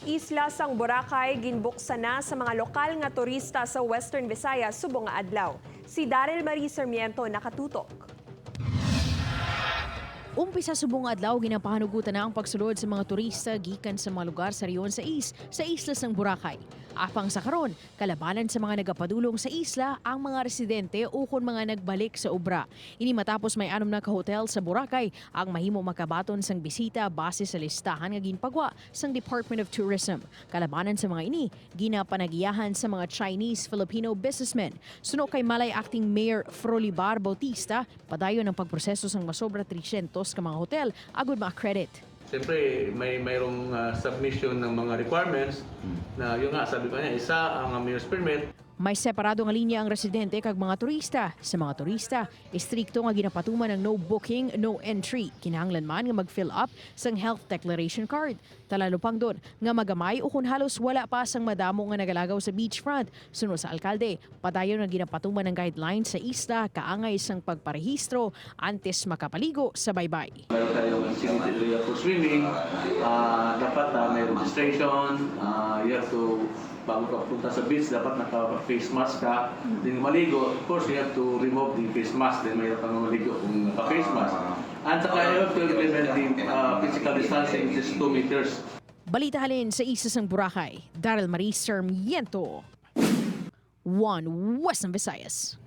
Isla sang Boracay ginbuksan na sa mga lokal nga turista sa Western Visayas subong nga adlaw. Si Daryl Marie Sarmiento nakatutok. Umpisa subong nga adlaw ginapahanugutan na ang pagsulod sa mga turista gikan sa mga lugar sa Rion sa Isla sang Boracay. Apang sa karon, kalabanan sa mga nagapadulong sa isla ang mga residente ukon mga nagbalik sa obra. Ini matapos may 6 na ka-hotel sa Boracay ang mahimo makabaton sang bisita base sa listahan nga ginpagwa sang Department of Tourism. Kalabanan sa mga ini, ginapanagiyahan sa mga Chinese-Filipino businessmen. Suno kay Malay Acting Mayor Frolibar Bautista, padayon ang pagproseso sang masobra 300 ka mga hotel agud ma-credit. Siyempre, mayroong submission ng mga requirements na yung nga, sabi pa niya, isa ang mayor's permit. May separado nga linya ang residente kag mga turista. Sa mga turista, istrikto nga ginapatuman ng no booking, no entry. Kinahanglan man nga mag-fill up sang health declaration card. Talalo pang doon nga magamay o kung halos wala pa sang madamo nga nagalagaw sa beachfront. Suno sa alkalde, padayon nga ginapatuman ng guidelines sa isla kaangay sang pagparehistro antes makapaligo sa baybay. Meron tayong designated area for swimming. Dapat may registration. You have to, bago ka punta sa beach, dapat naka-face mask ka. Then maligo, of course, you have to remove the face mask. Then mayroon kang maligo kung naka-face mask. And saka you have to implement the physical distancing, which is 2 meters. Balita halin sa Isla sang Boracay, Daryl Marie Sarmiento, One Western Visayas.